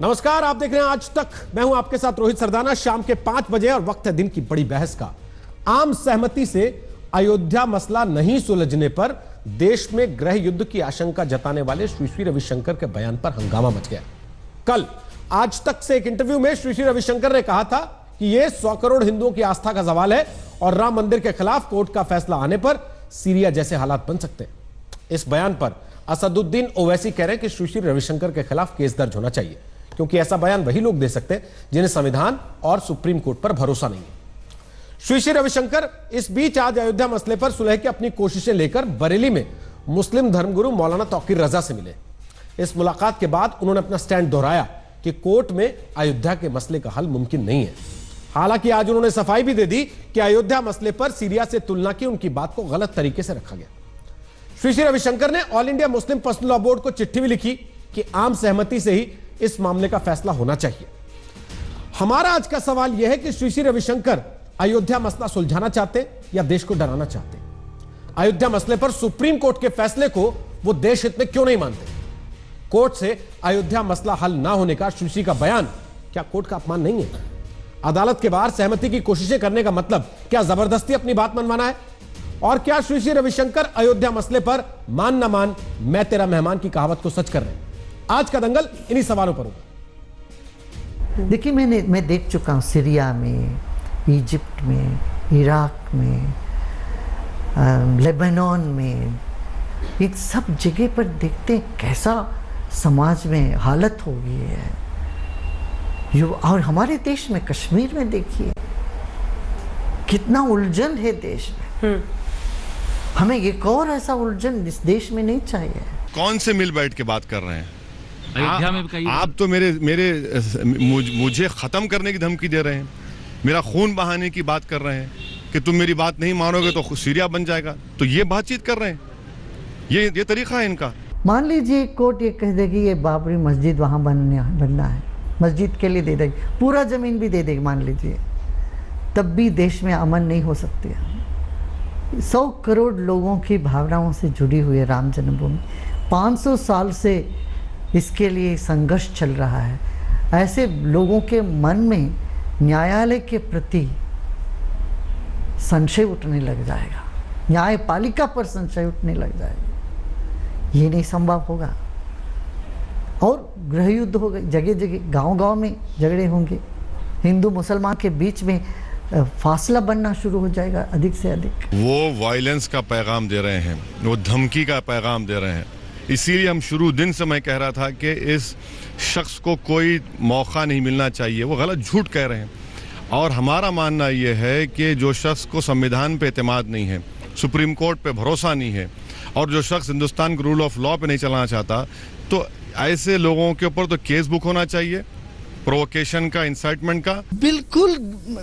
नमस्कार, आप देख रहे हैं आज तक। मैं हूं आपके साथ रोहित सरदाना। शाम के 5 बजे और वक्त है दिन की बड़ी बहस का। आम सहमति से अयोध्या मसला नहीं सुलझने पर देश में गृह युद्ध की आशंका जताने वाले श्री रविशंकर के बयान पर हंगामा मच गया। कल आज तक से एक इंटरव्यू में श्री रविशंकर ने कहा था कि यह 100 करोड़ हिंदुओं की आस्था का सवाल है और राम मंदिर के खिलाफ कोर्ट का फैसला आने पर सीरिया जैसे हालात बन सकते हैं। इस बयान पर असदुद्दीन ओवैसी कह रहे हैं कि श्री रविशंकर के खिलाफ केस दर्ज होना चाहिए, क्योंकि ऐसा बयान वही लोग दे सकते हैं जिन्हें संविधान और सुप्रीम कोर्ट पर भरोसा नहीं है। श्री रविशंकर इस बीच आज अयोध्या मसले पर सुलह की अपनी कोशिशें लेकर बरेली में मुस्लिम धर्मगुरु मौलाना तौकीर रजा से मिले। इस मुलाकात के बाद उन्होंने अपना स्टैंड दोहराया कि कोर्ट में अयोध्या के मसले का हल मुमकिन नहीं है। हालांकि आज उन्होंने सफाई भी दे दी कि अयोध्या मसले पर सीरिया से तुलना की उनकी बात को गलत तरीके से रखा गया। श्री रविशंकर ने all India Muslim personal law board को चिट्ठी भी लिखी कि आम सहमति से ही इस मामले का फैसला होना चाहिए। हमारा आज का सवाल यह है कि श्री रविशंकर अयोध्या मसला सुलझाना चाहते या देश को डराना चाहते? अयोध्या मसले पर सुप्रीम कोर्ट के फैसले को वो देश हित में क्यों नहीं मानते? कोर्ट से अयोध्या मसला हल ना होने का श्री का बयान क्या कोर्ट का अपमान नहीं है? अदालत के बाहर सहमति की कोशिशें करने का मतलब क्या जबरदस्ती अपनी बात मनवाना है? और क्या श्री रविशंकर अयोध्या मसले पर मान ना मान मैं तेरा मेहमान की कहावत को सच कर रहे हैं? आज का दंगल इन्हीं सवालों पर होगा। देखिए, मैं देख चुका हूँ सीरिया में, इजिप्ट में, इराक में, लेबनान में, एक सब जगह पर देखते हैं कैसा समाज में हालत हो गई है। और हमारे देश में, कश्मीर में देखिए कितना उलझन है देश में। हमें एक और ऐसा उलझन इस देश में नहीं चाहिए। कौन से मिल बैठ के बात कर रहे हैं? अयोध्या में कई आप तो मुझे खत्म करने की धमकी दे रहे हैं, मेरा खून बहाने की बात कर रहे हैं कि तुम मेरी बात नहीं मानोगे तो सीरिया बन जाएगा। तो ये बातचीत कर रहे हैं, ये तरीका है इनका। मान लीजिए कोर्ट ये कह देगी ये बाबरी मस्जिद वहाँ बनना है, मस्जिद के लिए दे देगी, पूरा ज़मीन भी दे देगी मान लीजिए, तब भी देश में अमन नहीं हो सकती। 100 करोड़ लोगों की भावनाओं से जुड़ी हुई है राम जन्मभूमि। 500 साल से इसके लिए संघर्ष चल रहा है। ऐसे लोगों के मन में न्यायालय के प्रति संशय उठने लग जाएगा, न्यायपालिका पर संशय उठने लग जाएगा। ये नहीं संभव होगा और गृह युद्ध होगा, जगह जगह गांव-गांव में झगड़े होंगे, हिंदू मुसलमान के बीच में फासला बनना शुरू हो जाएगा अधिक से अधिक। वो वायलेंस का पैगाम दे रहे हैं, वो धमकी का पैगाम दे रहे हैं। इसीलिए हम शुरू दिन से मैं कह रहा था कि इस शख्स को कोई मौका नहीं मिलना चाहिए। वो गलत झूठ कह रहे हैं और हमारा मानना ये है कि जो शख्स को संविधान पे एतमाद नहीं है, सुप्रीम कोर्ट पे भरोसा नहीं है और जो शख्स हिंदुस्तान के रूल ऑफ लॉ पे नहीं चलाना चाहता, तो ऐसे लोगों के ऊपर तो केस बुक होना चाहिए, प्रोवोकेशन का, इंसाइटमेंट का। बिल्कुल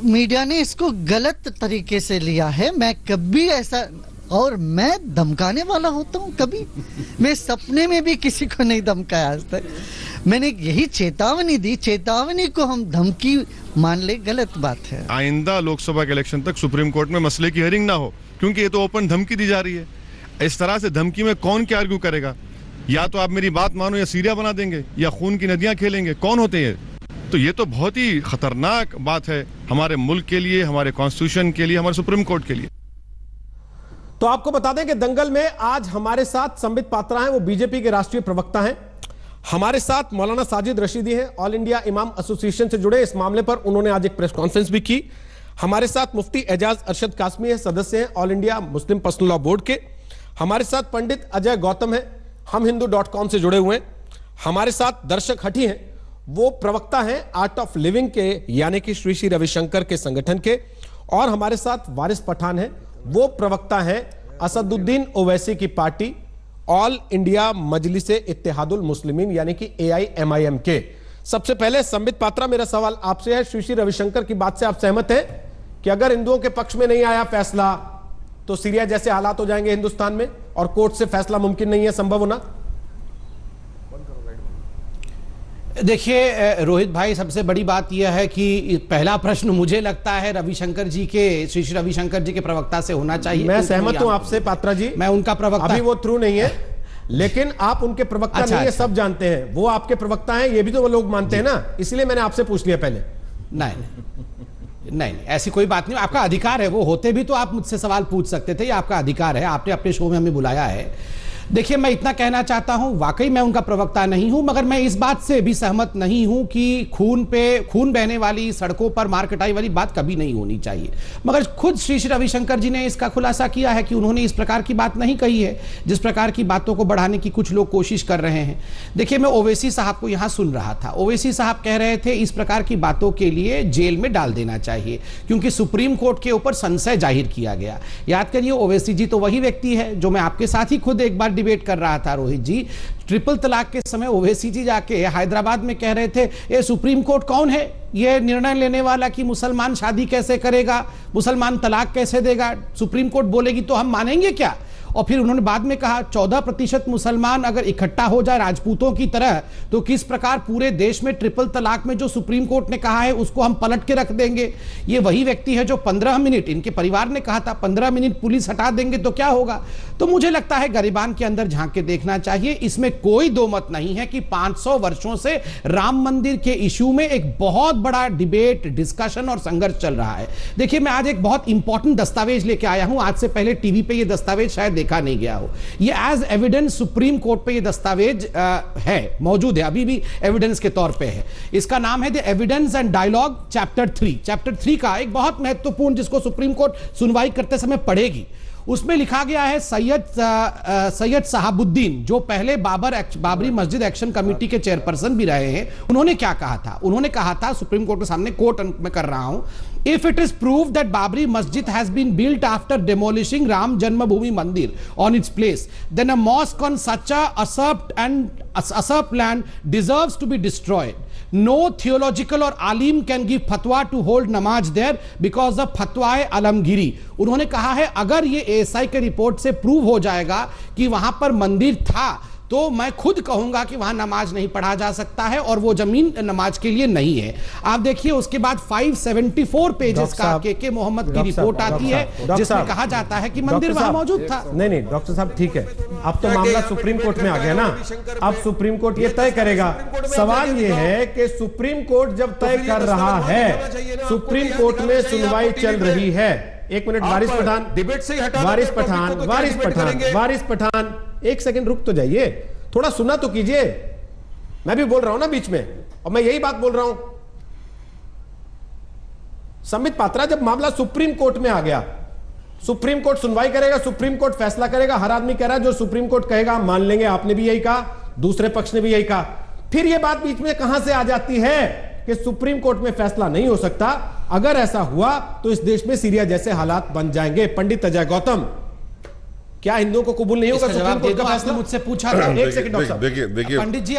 मीडिया ने इसको गलत तरीके से लिया है। मैं कभी ऐसा, और मैं धमकाने वाला होता हूँ कभी? मैं सपने में भी किसी को नहीं धमकाया आज तक। मैंने यही चेतावनी दी, चेतावनी को हम धमकी मान ले, गलत बात है। आइंदा लोकसभा के इलेक्शन तक सुप्रीम कोर्ट में मसले की हियरिंग ना हो, क्योंकि ये तो ओपन धमकी दी जा रही है। इस तरह से धमकी में कौन क्या आर्ग्यू करेगा? या तो आप मेरी बात मानो या सीरिया बना देंगे या खून की नदियां खेलेंगे। कौन होते हैं? तो ये तो बहुत ही खतरनाक बात है हमारे मुल्क के लिए, हमारे कॉन्स्टिट्यूशन के लिए, हमारे सुप्रीम कोर्ट के लिए। तो आपको बता दें कि दंगल में आज हमारे साथ संबित पात्रा हैं, वो बीजेपी के राष्ट्रीय प्रवक्ता हैं। हमारे साथ मौलाना साजिद रशीदी हैं, ऑल इंडिया इमाम एसोसिएशन से जुड़े। इस मामले पर उन्होंने आज एक प्रेस कॉन्फ्रेंस भी की। हमारे साथ मुफ्ती एजाज अरशद कासमी है, सदस्य हैं all India Muslim personal law board के। हमारे साथ पंडित अजय गौतम है, हम हिंदू.com से जुड़े हुए हैं। हमारे साथ दर्शक हठी हैं, वो प्रवक्ता हैं आर्ट ऑफ लिविंग के, यानी कि श्री रविशंकर के संगठन के। और हमारे साथ वारिस पठान है, वो प्रवक्ता हैं असदुद्दीन ओवैसी की पार्टी ऑल इंडिया मजलिस इत्तेहादुल मुस्लिमीन, यानी कि AIMIM के। सबसे पहले संबित पात्रा, मेरा सवाल आपसे है, श्री रविशंकर की बात से आप सहमत हैं कि अगर हिंदुओं के पक्ष में नहीं आया फैसला तो सीरिया जैसे हालात हो जाएंगे हिंदुस्तान में और कोर्ट से फैसला मुमकिन नहीं है, संभव होना? देखिए रोहित भाई, सबसे बड़ी बात यह है कि पहला प्रश्न मुझे लगता है रविशंकर जी के, श्री रविशंकर जी के प्रवक्ता से होना चाहिए। मैं सहमत हूं आपसे पात्रा जी, मैं उनका प्रवक्ता, अभी वो थ्रू नहीं है। लेकिन आप उनके प्रवक्ता अच्छा, नहीं है, अच्छा। सब जानते हैं। वो आपके प्रवक्ता हैं, ये भी तो वो लोग मानते हैं ना, इसलिए मैंने आपसे पूछ लिया पहले। नहीं, ऐसी कोई बात नहीं, आपका अधिकार है। वो होते भी तो आप मुझसे सवाल पूछ सकते थे, ये आपका अधिकार है, आपने अपने शो में हमें बुलाया है। देखिए, मैं इतना कहना चाहता हूं, वाकई मैं उनका प्रवक्ता नहीं हूं, मगर मैं इस बात से भी सहमत नहीं हूं कि खून बहने वाली, सड़कों पर मार कटाई वाली बात कभी नहीं होनी चाहिए। मगर खुद श्री श्री रविशंकर जी ने इसका खुलासा किया है कि उन्होंने इस प्रकार की बात नहीं कही है, जिस प्रकार की बातों को बढ़ाने की कुछ लोग कोशिश कर रहे हैं। देखिए, मैं ओवैसी साहब को यहां सुन रहा था, ओवैसी साहब कह रहे थे इस प्रकार की बातों के लिए जेल में डाल देना चाहिए, क्योंकि सुप्रीम कोर्ट के ऊपर संशय जाहिर किया गया। याद करिए, ओवैसी जी तो वही व्यक्ति है जो मैं आपके साथ ही खुद एक बार डिबेट कर रहा था, रोहित जी। ट्रिपल तलाक के समय ओवैसी जी जाके हैदराबाद में कह रहे थे, ये सुप्रीम कोर्ट कौन है ये निर्णय लेने वाला कि मुसलमान शादी कैसे करेगा, मुसलमान तलाक कैसे देगा? सुप्रीम कोर्ट बोलेगी तो हम मानेंगे क्या? और फिर उन्होंने बाद में कहा 14% मुसलमान अगर इकट्ठा हो जाए राजपूतों की तरह, तो किस प्रकार पूरे देश में ट्रिपल तलाक में जो सुप्रीम कोर्ट ने कहा है उसको हम पलट के रख देंगे। ये वही व्यक्ति है जो 15 मिनट, इनके परिवार ने कहा था 15 मिनट पुलिस हटा देंगे तो क्या होगा। तो मुझे लगता है गरिबान के अंदर झांक के देखना चाहिए। इसमें कोई दो मत नहीं है कि 500 वर्षों से राम मंदिर के इश्यू में एक बहुत बड़ा डिबेट, डिस्कशन और संघर्ष चल रहा है। देखिए, मैं आज एक बहुत इंपॉर्टेंट दस्तावेज लेके आया हूं, आज से पहले टीवी पे ये दस्तावेज शायद देखा नहीं गया हो। ये एज एविडेंस सुप्रीम कोर्ट पे ये दस्तावेज है, मौजूद है, अभी भी एविडेंस के तौर पे है। इसका नाम है the evidence and dialogue chapter 3 का एक बहुत महत्वपूर्ण, जिसको सुप्रीम कोर्ट सुनवाई करते समय पढ़ेगी। उसमें लिखा गया है, सैयद साहबुद्दीन, जो पहले बाबरी मस्जिद एक्शन कमेटी के चेयरपर्सन भी रहे हैं, उन्होंने क्या कहा था? उन्होंने कहा था, सुप्रीम कोर्ट के सामने कोर्ट में कर रहा हूं, if it is proved that Babri Masjid has been built after demolishing Ram Janmabhoomi Mandir on its place, then a mosque on such a usurped land deserves to be destroyed. No theological or alim can give fatwa to hold namaz there because of fatwa alamgiri. उन्होंने कहा है, अगर ये ASI के report से prove हो जाएगा कि वहां पर मंदिर था, तो मैं खुद कहूंगा कि वहां नमाज नहीं पढ़ा जा सकता है और वो जमीन नमाज के लिए नहीं है। आप देखिए, उसके बाद 574 पेजेस का के मोहम्मद की रिपोर्ट आती है, जिसमें कहा जाता है कि मंदिर वहां मौजूद था। नहीं, डॉक्टर साहब ठीक है, अब तो मामला सुप्रीम कोर्ट में आ गया ना। अब सुप्रीम कोर्ट ये तय करेगा। सवाल ये है कि सुप्रीम कोर्ट जब तय कर रहा है, सुप्रीम कोर्ट में सुनवाई चल रही है। एक मिनट, वारिस पठान, डिबेट से हटा, वारिस पठान, एक सेकंड रुक तो जाइए, थोड़ा सुना तो कीजिए। मैं भी बोल रहा हूं ना बीच में, और मैं यही बात बोल रहा हूं। संबित पात्रा, जब मामला सुप्रीम कोर्ट में आ गया, सुप्रीम कोर्ट सुनवाई करेगा, सुप्रीम कोर्ट फैसला करेगा। हर आदमी कह रहा है जो सुप्रीम कोर्ट कहेगा हम मान लेंगे। आपने भी यही कहा, दूसरे पक्ष ने भी यही कहा। फिर यह बात बीच में कहां से आ जाती है कि सुप्रीम कोर्ट में फैसला नहीं हो सकता? अगर ऐसा हुआ तो इस देश में सीरिया जैसे हालात बन जाएंगे। पंडित अजय गौतम, क्या हिंदुओं को कबूल नहीं होगा सुप्रीम कोर्ट का फैसला? मुझसे पूछा था। एक सेकंड डॉक्टर साहब, देखिए पंडित जी,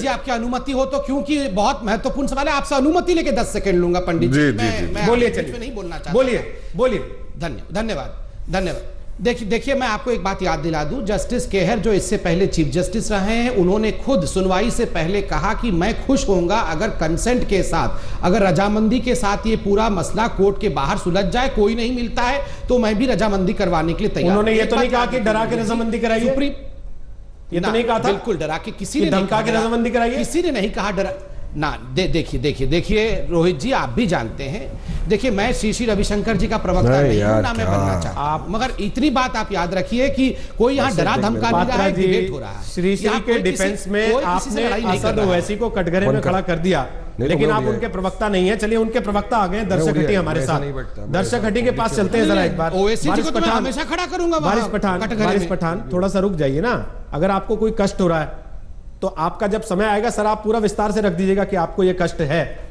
आपकी अनुमति हो तो, क्योंकि बहुत महत्वपूर्ण सवाल है, आपसे अनुमति लेके 10 सेकंड लूंगा पंडित जी। मैं बोलिए, चलिए, नहीं बोलना चाहता, बोलिए। धन्यवाद। देखिए, मैं आपको एक बात याद दिला दूं, जस्टिस केहर जो इससे पहले चीफ जस्टिस रहे हैं, उन्होंने खुद सुनवाई से पहले कहा कि मैं खुश होऊंगा अगर कंसेंट के साथ, अगर रजामंदी के साथ ये पूरा मसला कोर्ट के बाहर सुलझ जाए, कोई नहीं मिलता है तो मैं भी रजामंदी करवाने के लिए तैयार। उन्होंने ये तो नहीं कहा कि डरा के रजामंदी कराइए, ये तो नहीं कहा था। बिल्कुल डरा के किसी ने धमका के रजामंदी कराइए, किसी ने नहीं कहा डरा ना। देखिए रोहित जी, आप भी जानते हैं, देखिए मैं श्री रविशंकर जी का प्रवक्ता नहीं हूं, ना मैं बनना चाहता आप, मगर इतनी बात आप याद रखिए कि कोई यहाँ डरा धमका नहीं रहा है, डिबेट हो रहा है। श्री के डिफेंस में आपने असद ओवैसी को कटघरे में खड़ा कर दिया, लेकिन आप उनके प्रवक्ता नहीं है। चलिए, उनके प्रवक्ता आ गए, दर्शक हटी हमारे साथ, दर्शक हटी के पास चलते हैं जरा एक बार। ओवैसी जी को तो हमेशा खड़ा करूंगा। वारिस पठान, थोड़ा सा रुक जाइए ना। अगर आपको कोई कष्ट हो रहा है तो आपका जब समय आएगा सर, आप पूरा विस्तार से रख दीजिएगा कि आपको यह कष्ट है।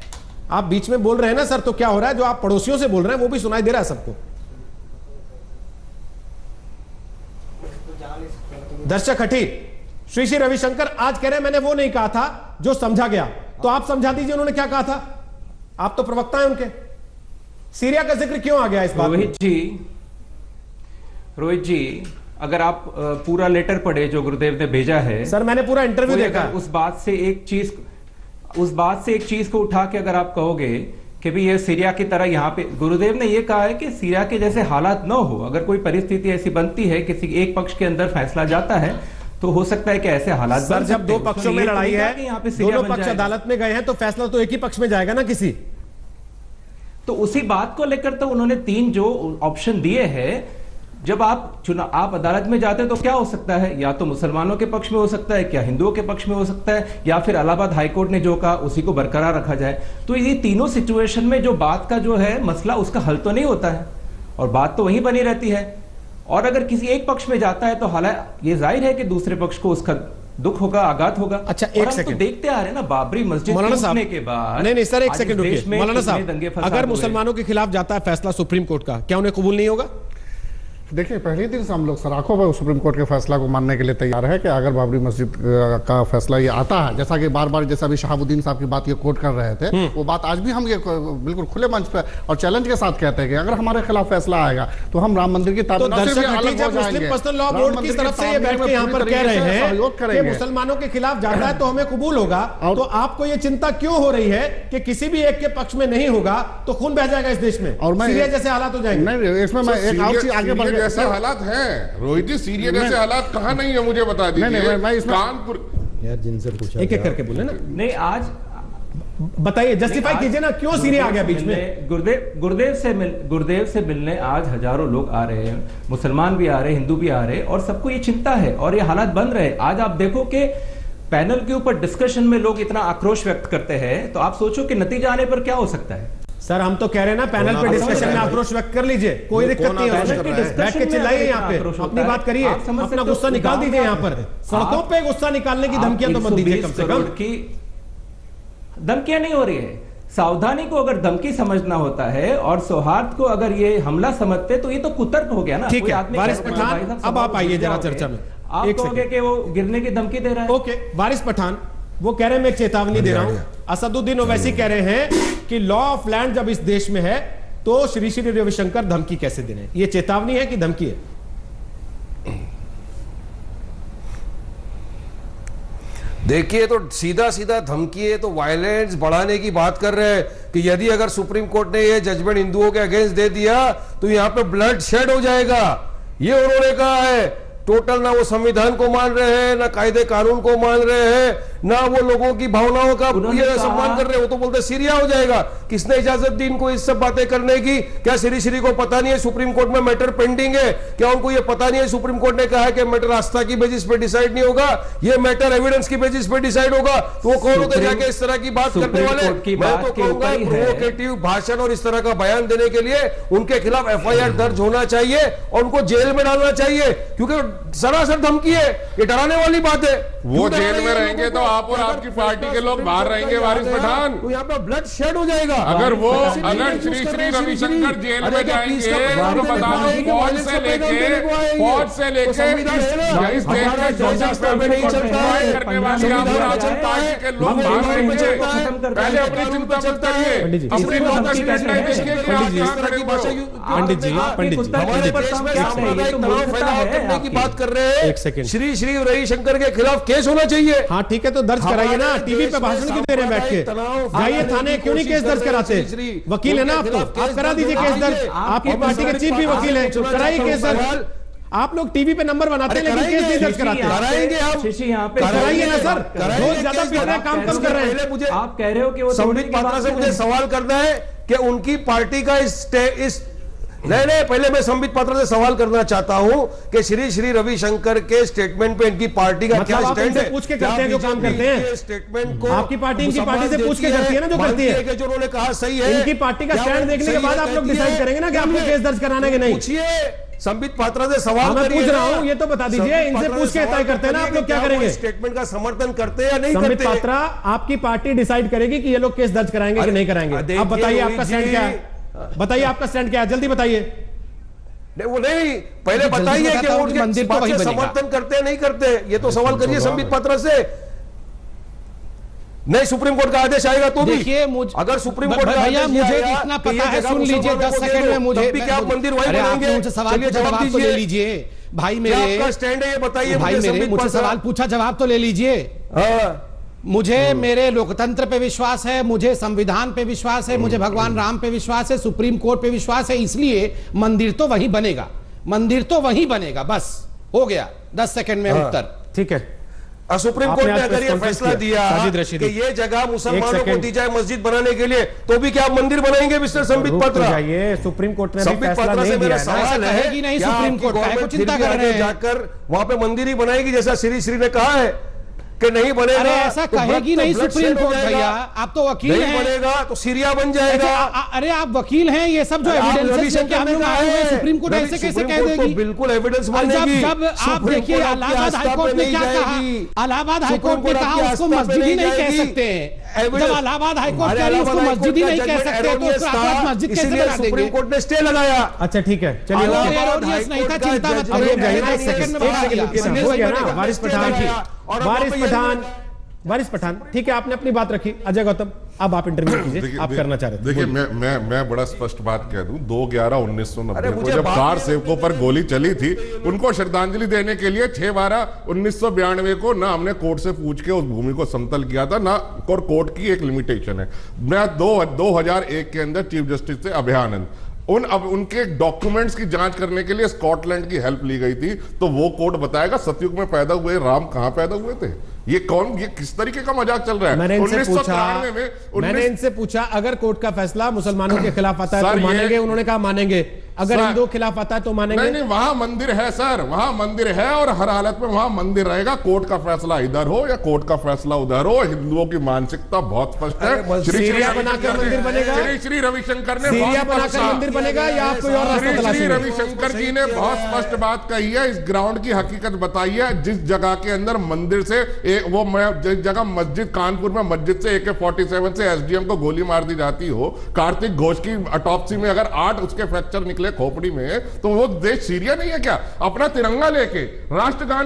आप बीच में बोल रहे हैं ना सर, तो क्या हो रहा है? जो आप पड़ोसियों से बोल रहे हैं वो भी सुनाई दे रहा है सबको। दर्शक हटी, श्री रविशंकर आज कह रहे हैं मैंने वो नहीं कहा था जो समझा गया, तो आप समझा दीजिए उन्होंने क्या कहा था। आप तो प्रवक्ता हैं उनके। सीरिया का जिक्र क्यों आ गया इस बात में? रोहित जी, अगर आप पूरा लेटर पढ़े जो गुरुदेव ने भेजा है। सर, मैंने पूरा इंटरव्यू देखा। उस बात से एक चीज को उठा के अगर आप कहोगे कि भी ये सीरिया की तरह यहाँ पे गुरुदेव ने ये कहा है कि सीरिया के जैसे हालात न हो, अगर कोई परिस्थिति ऐसी बनती है, किसी एक पक्ष के अंदर फैसला जाता है, तो हो सकता है कि ऐसे हालात सर बन जब सकते दो हैं। पक्षों उसमें में ये तो लड़ाई नहीं कहा है, कि यहाँ पे सीरिया दोनों बन पक्ष जाएगा। अदालत में गए हैं, तो फैसला तो एक ही पक्ष में जाएगा ना किसी। तो उसी बात को लेकर तो उन्होंने 3 जो ऑप्शन दिए हैं, जब आप अदालत में जाते हैं तो क्या हो सकता है, या तो मुसलमानों के पक्ष में हो सकता है, क्या हिंदुओं के पक्ष में हो सकता है, या फिर इलाहाबाद हाईकोर्ट ने जो कहा उसी को बरकरार रखा जाए। तो ये तीनों सिचुएशन में जो बात का जो है मसला, उसका हल तो नहीं होता है और बात तो वहीं बनी रहती है। और अगर किसी एक पक्ष में जाता है तो हालांकि ये जाहिर है कि दूसरे पक्ष को उसका दुख होगा, आघात होगा। अच्छा, और एक हम तो सेकंड देखते आ रहे हैं ना, बाबरी मस्जिद मौलाना साहब टूटने के बाद। नहीं सर, एक आज सेकंड इस रुकिए देश में मौलाना कितने साहब, दंगे फसाद अगर हुए। मुसलमानों के खिलाफ जाता है फैसला सुप्रीम कोर्ट का, क्या उन्हें कबूल नहीं होगा? देखिए, पहले दिन से हम लोग सराखों पर सुप्रीम कोर्ट के फैसला को मानने के लिए तैयार है कि अगर बाबरी मस्जिद का फैसला ये आता है, जैसा कि बार बार जैसा अभी शहाबुद्दीन साहब की बात ये कोट कर रहे थे, वो बात आज भी हम ये बिल्कुल खुले मंच पे और चैलेंज के साथ कहते हैं कि अगर हमारे खिलाफ फैसला आएगा तो हम राम मंदिर की तो दर्शक मुस्लिम पर्सनल लॉ बोर्ड की तरफ से ये बैठ के यहाँ पर कह रहे हैं कि मुसलमानों के खिलाफ जाता है तो हमें कबूल होगा, तो आपको ये चिंता क्यों हो रही है कि किसी भी एक के पक्ष में नहीं होगा तो खून बह जाएगा इस देश में और सीरिया जैसे हालात हो जाएंगे? नहीं, इसमें मैं एक और चीज आगे बढ़ जैसे हालात हैं रोहित जी, सीरिया जैसे हालात कहाँ नहीं है, मुझे बता दीजिए। मैं इसमें कानपुर यार जिनसे पूछा एक एक करके बोले ना, नहीं आज बताइए, जस्टिफाई कीजिए ना, क्यों सीरिया आ गया बीच में? गुरुदेव से मिलने आज हजारों लोग आ रहे हैं, मुसलमान भी आ रहे हैं, हिंदू भी आ रहे हैं, और सबको ये चिंता है और ये हालात बन रहे हैं। आज आप देखो कि पैनल के ऊपर डिस्कशन में लोग इतना आक्रोश व्यक्त करते हैं, तो आप सोचो कि नतीजा आने पर क्या हो सकता है। सर हम तो कह रहे हैं ना, पैनल पे डिस्कशन में आक्रोश व्यक्त कर लीजिए, कोई दिक्कत नहीं है, बैठ के चिल्लाइए, यहाँ पे अपनी बात करिए, अपना गुस्सा निकाल दीजिए। यहाँ पर सड़कों पे गुस्सा निकालने की धमकियां तो मत दीजिए कम से कम। धमकियां नहीं हो रही है, सावधानी को अगर धमकी समझना होता है और सौहार्द को अगर ये हमला समझते तो ये तो कुतर्क हो गया ना। ठीक है वारिस पठान, अब आप आइए जरा चर्चा में। आप कहोगे कि वो गिरने की धमकी दे रहा है। ओके वारिस पठान, वो कह रहे हैं मैं चेतावनी दे रहा हूं। असदुद्दीन ओवैसी कह रहे हैं कि लॉ ऑफ लैंड जब इस देश में है तो श्री श्री रविशंकर धमकी कैसे दे रहे हैं? ये चेतावनी है कि धमकी है? देखिए, तो सीधा सीधा धमकी है, तो वायलेंस बढ़ाने की बात कर रहे हैं कि यदि अगर सुप्रीम कोर्ट ने ये जजमेंट हिंदुओं के अगेंस्ट दे दिया तो यहाँ पे ब्लड शेड हो जाएगा, ये उन्होंने कहा है। टोटल ना वो संविधान को मान रहे हैं, ना कायदे कानून को मान रहे हैं, ना वो लोगों की भावनाओं का ये सम्मान कर रहे हैं। वो तो बोलते सीरिया हो जाएगा। किसने इजाजत दी इनको इस सब बातें करने की? क्या श्री को पता नहीं है सुप्रीम कोर्ट में मैटर पेंडिंग है? क्या उनको ये पता नहीं है सुप्रीम कोर्ट ने कहा है कि मैटर आस्था की बेसिस पे डिसाइड नहीं होगा, ये मैटर एविडेंस की बेसिस पे डिसाइड होगा? तो वो कौन होते जाके इस तरह की बात करने वाले? मैं तो कहूंगा प्रोवोकेटिव भाषण और इस तरह का बयान देने के लिए उनके खिलाफ FIR दर्ज होना चाहिए और उनको जेल में डालना चाहिए, क्योंकि सरासर धमकी है, ये डराने वाली बात है। वो जेल में रहेंगे तो आप और आपकी पार्टी के लोग बाहर रहेंगे वारिस पठान। तो यहाँ पे ब्लड शेड हो जाएगा। अगर श्री रविशंकर जेल में जाएंगे तो बता दो, फौज से लेके इस देश में जो करने वाले पार्टी के लोग बाहर रहेंगे। पहले अपनी चिंता मत करिए, अपनी लोकल निर्णय देखिए कि आप कहां खड़े हो। पंडित जी हमारे देश में सामुदायिक तनाव पैदा करने की बात कर रहे हैं। एक सेकंड, श्री रविशंकर के खिलाफ केस होना चाहिए। हाँ ठीक है, तो दर्ज कराइए ना, टीवी पे भाषण क्यों दे रहे हैं बैठ के? जाइए थाने, क्यों नहीं केस दर्ज कराते? वकील है ना आप, तो आप करा दीजिए केस दर्ज। आपकी पार्टी के चीफ भी वकील है, कराइए केस दर्ज। आप लोग टीवी पे नंबर बनाते हैं लेकिन केस नहीं दर्ज कराते। कराएंगे हम, कराइए ना सर, रोज ज्यादा पीट रहे हैं, काम कम कर रहे हैं। मुझे आप कह रहे हो कि वो संबित पात्रा से मुझे सवाल करना है कि उनकी पार्टी का इस नहीं, पहले मैं संबित पात्रा से सवाल करना चाहता हूं कि श्री रविशंकर के स्टेटमेंट पे इनकी पार्टी का क्या स्टैंड है? पूछ के करते हैं जो काम करते हैं। स्टेटमेंट को आपकी पार्टी इनकी पार्टी से पूछ के करती है ना जो करती है, जो उन्होंने कहा सही है। इनकी पार्टी का स्टैंड देखने के बाद आप लोग डिसाइड करेंगे ना कि आपको केस दर्ज कराना है कि नहीं। पूछिए संबित पात्रा से सवाल मैं पूछ रहा हूं, ये तो बता दीजिए, इनसे पूछ के तय करते हैं ना आप लोग क्या करेंगे? स्टेटमेंट का समर्थन करते हैं या नहीं करते? संबित पात्रा, आपकी पार्टी डिसाइड करेगी कि ये लोग केस दर्ज कराएंगे कि नहीं कराएंगे। आप बताइए आपका स्टैंड क्या है, बताइए आपका स्टैंड क्या है, जल्दी बताइए। नहीं, वो नहीं, पहले बताइए कि वो मंदिर तो वही बनेगा। समर्थन करते हैं नहीं करते, ये तो सवाल करिए संबित पात्रा से। नहीं, सुप्रीम कोर्ट का आदेश आएगा तो भी देखिए, अगर सुप्रीम कोर्ट का भैया आदेश मुझे आया इतना कि ये पता है, जगह सुन लीजिए मुसलमानों 10 को दे सेकंड दो, में मुझे तब भी क्या आप मंदिर वही अरे आप बनाएंगे? मुझे सवाल चलिए पूछा, जवाब जवाब तो ले दीजिए। लीजिए भाई क्या मेरे। आपका स्टैंड है ये बताइए भाई मुझे मेरे, संबित मुझसे पात्रा। सवाल पूछा, जवाब तो ले लीजिए। हाँ, मुझे मेरे लोकतंत्र पे विश्वास है, मुझे संविधान पे विश्वास है, मुझे भगवान राम पे विश्वास है, सुप्रीम कोर्ट पे विश्वास है, इसलिए मंदिर तो वहीं बनेगा, मंदिर तो वहीं बनेगा। बस हो गया 10 सेकंड में उत्तर। ठीक है, सुप्रीम कोर्ट ने अगर ये फैसला दिया कि ये जगह मुसलमानों को दी जाए मस्जिद बनाने के लिए, तो भी क्या आप मंदिर बनाएंगे मिस्टर संबित पात्रा? जाइए, सुप्रीम कोर्ट ने भी संबित फैसला पात्रा नहीं से दिया मेरा है। सवाल है कि नहीं क्या सुप्रीम आपकी कोर्ट का गवर्नमेंट चिंता फिर भी कर रहे आगे हैं? जाकर वहां पे मंदिर ही बनाएगी जैसा श्री ने कहा है कि नहीं बनेगा? अरे ऐसा तो कहेगी नहीं सुप्रीम कोर्ट भैया, आप तो वकील नहीं हैं। बनेगा तो सीरिया बन जाएगा। अरे आप वकील हैं, ये सब जो एविडेंस है हम लोग आए हुए, सुप्रीम कोर्ट ऐसे कैसे कह देगी? बिल्कुल एविडेंस जब बनेगी। जब आप देखिए इलाहाबाद हाईकोर्ट ने क्या कहा, इलाहाबाद हाईकोर्ट ने कहा उसको मस्जिद ही नहीं कह सकते हैं। जब इलाहाबाद हाईकोर्ट कह रही है उसको मस्जिद ही नहीं कह सकते, तो उसको आप मस्जिद कैसे बना देंगे? सुप्रीम कोर्ट ने स्टे लगाया। अच्छा ठीक है, चलिए एरोनियस नहीं था, चिंता मत करिए, एक सेकंड हो गया ना। वारिस पठान ठीक है, आपने अपनी बात रखी। अजय गौतम, अब आप इंटरव्यू कीजिए, आप करना चाह रहे थे। देखिए मैं बड़ा स्पष्ट बात कह दूं, 2/11/1990 को मुझे जब बात कार सेवकों पर गोली चली थी, उनको श्रद्धांजलि देने के लिए 6/12/1992 को ना हमने कोर्ट से पूछ के उस भूमि को समतल किया था, ना और कोर्ट की एक लिमिटेशन है। मैं 2001 के अंदर चीफ जस्टिस से अभयानंद उनके डॉक्यूमेंट्स की जांच करने के लिए स्कॉटलैंड की हेल्प ली गई थी, तो वो कोर्ट बताएगा सतयुग में पैदा हुए राम कहां पैदा हुए थे। ये किस तरीके का मजाक चल रहा है? मैंने इनसे पूछा अगर कोर्ट का फैसला मुसलमानों के खिलाफ आता है तो मानेंगे? उन्होंने कहा मानेंगे। अगर हिंदुओं के खिलाफ आता है तो मानेंगे? नहीं, वहां मंदिर है सर, वहां मंदिर है और हर हालत में वहां मंदिर रहेगा। कोर्ट का फैसला इधर हो या कोर्ट का फैसला उधर हो, हिंदुओं की मानसिकता बहुत स्पष्ट है। सीरिया बनाकर मंदिर बनेगा, श्री रविशंकर ने सीरिया बनाकर मंदिर बनेगा या आप कोई और रास्ता श्री तलाशेंगे? रविशंकर जी ने बहुत स्पष्ट बात कही है, इस ग्राउंड की हकीकत बताई है। जिस जगह के अंदर मंदिर से जिस जगह मस्जिद, कानपुर में मस्जिद से AK-47 से SDM को गोली मार दी जाती हो, कार्तिक घोष की ऑटोप्सी में अगर 8 उसके फ्रैक्चर निकले खोपड़ी में, तो वो देश सीरिया नहीं है क्या? अपना तिरंगा लेके राष्ट्रगान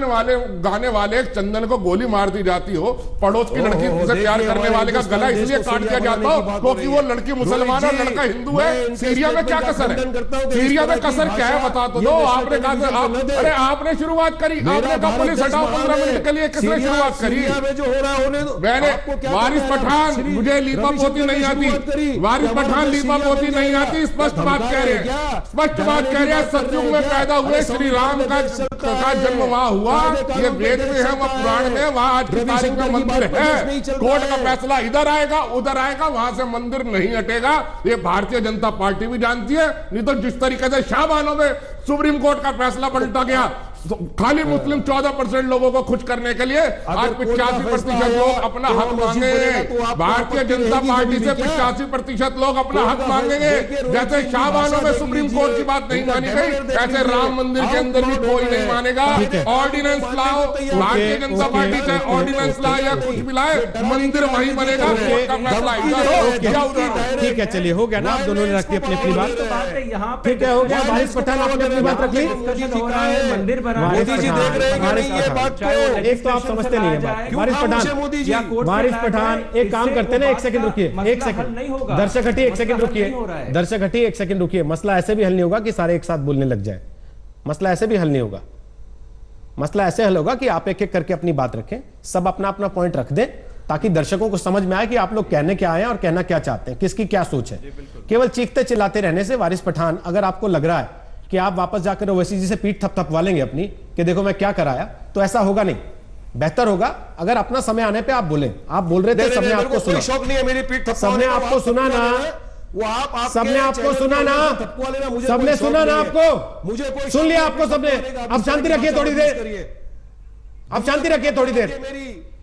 गाने वाले चंदन को गोली मार दी जाती हो, पड़ोस की लड़की से प्यार करने वाले का गला इसलिए काट दिया जाता हो क्योंकि वो लड़की मुसलमान और लड़का हिंदू है। सीरिया में क्या कसर है? सीरिया में कसर क्या है बता तो दो। आपने कहा, अरे आपने शुरुआत करी, आपने कहा पुलिस हटाओ 15 मिनट के लिए, किसने शुरुआत करी? मैंने वारिस पठान, मुझे लीपा पोती नहीं आती, वारिस पठान लीपा पोती नहीं आती, स्पष्ट बात कह रहे हैं, स्पष्ट बात कह रहे हैं। सतयुग में पैदा हुए श्री राम का जन्म वहां हुआ, ये वेद में है, वह पुराण में, वहां आज की तारीख में मंदिर है। कोर्ट का फैसला इधर आएगा उधर आएगा, वहां से मंदिर नहीं हटेगा। ये भारतीय जनता पार्टी भी जानती है। नहीं तो जिस तरीके से शाहबानों में सुप्रीम कोर्ट का फैसला पलटा गया, तो खाली मुस्लिम 14% लोगों को खुश करने के लिए आज 85% लोग अपना हक मांगेंगे। भारतीय जनता पार्टी से 85% लोग अपना हक मांगेंगे। जैसे शाहबानों में सुप्रीम कोर्ट की बात नहीं मानी गई, ऐसे राम मंदिर के अंदर भी कोई नहीं मानेगा। ऑर्डिनेंस लाओ, भारतीय जनता पार्टी से ऑर्डिनेंस लाए या कुछ भी लाए, मंदिर वहीं बनेगा। कोर्ट का फैसला इधर हो या उधर हो। ठीक है, चलिए हो गया ना, आप दोनों ने रखी अपनी अपनी बात। ठीक है, हो गया। वारिस पठान आपने अपनी बात रख ली। मंदिर मोदी जी देख रहे हैं नहीं ये बात को? एक तो आप समझते नहीं है बात। वारिस पठान एक काम करते हैं ना, 1 सेकंड रुकिए, 1 सेकंड। दर्शक हटिए, 1 सेकंड रुकिए, दर्शक हटिए, 1 सेकंड रुकिए। मसला ऐसे भी हल नहीं होगा कि सारे एक साथ बोलने लग जाए। मसला ऐसे भी हल नहीं होगा। मसला ऐसे हल होगा कि आप एक एक करके अपनी बात रखें, सब अपना अपना पॉइंट रख दें, ताकि दर्शकों को समझ में आए कि आप लोग कहने क्या आए हैं और कहना क्या चाहते हैं, किसकी क्या सोच है। केवल चीखते चिल्लाते रहने से वारिस पठान, अगर आपको लग रहा है कि आप वापस जाकर ओवैसी जी से पीठ थपथपवा लेंगे अपनी कि देखो मैं क्या कराया, तो ऐसा होगा नहीं। बेहतर होगा अगर अपना समय आने पे आप बोलें। आप बोल रहे थे, सबने आपको सुना, शौक नहीं है मेरी पीठ सबने आपको सुना ना, वो आप सबने आपको सुना ना, सबने सुना ना आपको, मुझे कोई सुन लिया आपको सबने। अब शांति रखिए थोड़ी देर, अब शांति रखिए थोड़ी देर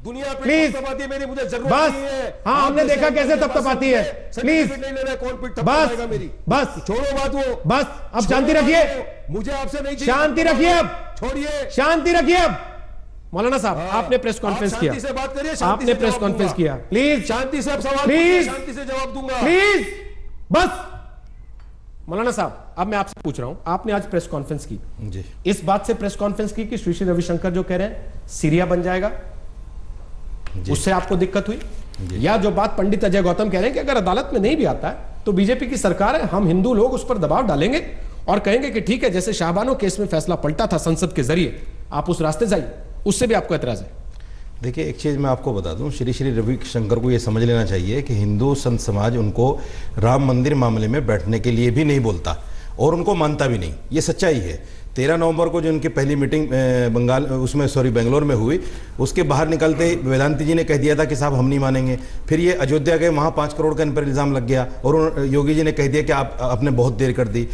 दुनिया प्लीज। मेरी मुझे जरूरत बस नहीं है। हाँ, हमने देखा कैसे तपतपाती है। प्लीज बस बस छोड़ो बात वो, बस अब शांति रखिए, मुझे आपसे नहीं शांति रखिए, अब छोड़िए, शांति रखिए। अब मौलाना साहब, आपने प्रेस कॉन्फ्रेंस किया, शांति से बात करिए, आपने प्रेस कॉन्फ्रेंस किया, प्लीज शांति से आप सवाल प्लीज, शांति से जवाब दूंगा, प्लीज बस। मौलाना साहब, अब मैं आपसे पूछ रहा हूं, आपने आज प्रेस कॉन्फ्रेंस की जी, इस बात से प्रेस कॉन्फ्रेंस की कि श्री रविशंकर जो कह रहे हैं सीरिया बन जाएगा, उससे आपको दिक्कत हुई? या जो बात पंडित अजय गौतम कह रहे हैं कि अगर अदालत में नहीं भी आता है तो बीजेपी की सरकार है, हम हिंदू लोग उस पर दबाव डालेंगे और कहेंगे कि ठीक है, जैसे शाहबानो केस में फैसला पलटा था संसद के जरिए, आप उस रास्ते जाइए, उससे भी आपको एतराज है? देखिए, एक चीज़ मैं आपको बता दूं, श्री श्री रविशंकर को ये समझ लेना चाहिए कि हिंदू संत समाज उनको राम मंदिर मामले में बैठने के लिए भी नहीं बोलता और उनको मानता भी नहीं। ये सच्चाई है। 13 नवंबर को जो उनकी पहली मीटिंग बेंगलोर में हुई, उसके बाहर निकलते वेदांती जी ने कह दिया था कि साहब हम नहीं मानेंगे। फिर ये अयोध्या गए, वहाँ 5 करोड़ का इन पर इल्ज़ाम लग गया और योगी जी ने कह दिया कि आपने बहुत देर कर दी।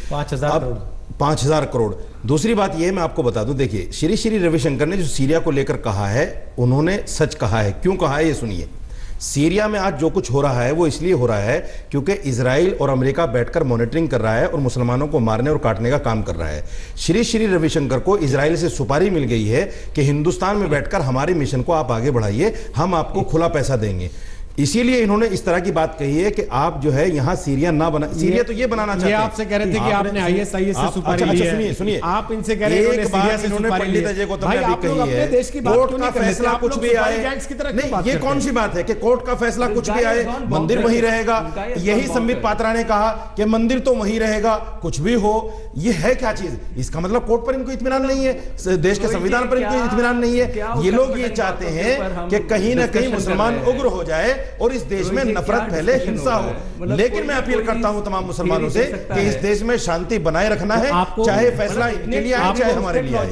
5,000 करोड़। दूसरी बात यह मैं आपको बता दूं, देखिए श्री श्री रविशंकर ने जो सीरिया को लेकर कहा है, उन्होंने सच कहा है। क्यों कहा है ये सुनिए। सीरिया में आज जो कुछ हो रहा है वो इसलिए हो रहा है क्योंकि इजराइल और अमेरिका बैठकर मॉनिटरिंग कर रहा है और मुसलमानों को मारने और काटने का काम कर रहा है। श्री श्री रविशंकर को इजराइल से सुपारी मिल गई है कि हिंदुस्तान में बैठकर हमारे मिशन को आप आगे बढ़ाइए, हम आपको खुला पैसा देंगे। इसीलिए इन्होंने इस तरह की बात कही है कि आप जो है यहाँ सीरिया ना बना, सीरिया तो ये बनाना चाहते हैं। ये आपसे कह रहे थे कि आपने आईएस से सुपारी ली है। सुनिए, आप इनसे कह रहे हैं कि सीरिया से सुपारी ली है। भाई आप लोग अपने देश की बात क्यों नहीं कर रहे? आप कुछ भी आए नहीं, ये कौन सी बात है कि कोर्ट का फैसला कुछ भी आए मंदिर वहीं रहेगा। यही संबित पात्रा ने कहा कि मंदिर तो वहीं रहेगा, कुछ भी हो। ये है क्या चीज? इसका मतलब कोर्ट पर इनको इत्मीनान नहीं है, देश के संविधान पर इनको इत्मीनान नहीं है। ये लोग ये चाहते हैं कि कहीं ना कहीं मुसलमान उग्र हो जाए और इस देश में नफरत फैले, हिंसा हो। लेकिन मैं अपील करता हूं तमाम मुसलमानों से कि इस देश में शांति बनाए रखना है, चाहे फैसला इनके लिए आए चाहे हमारे लिए आए।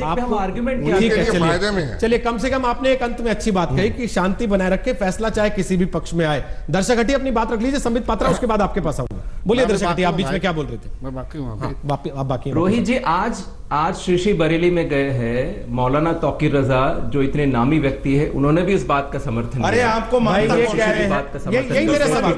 चलिए, कम से कम आपने एक अंत में अच्छी बात कही कि शांति बनाए रखे, फैसला चाहे किसी भी पक्ष में आए। दर्शक हटी अपनी बात रख लीजिए, संबित पात्रा उसके बाद आपके पास आऊंगा। बोलिए दर्शक हटी, आप बीच में क्या बोल रहे थे? मैं बाकी रोहित जी, आज श्री बरेली में गए हैं मौलाना तौकीर रजा, जो इतने नामी व्यक्ति है, उन्होंने भी इस बात का समर्थन। अरे आपको मानता यही मेरा सवाल,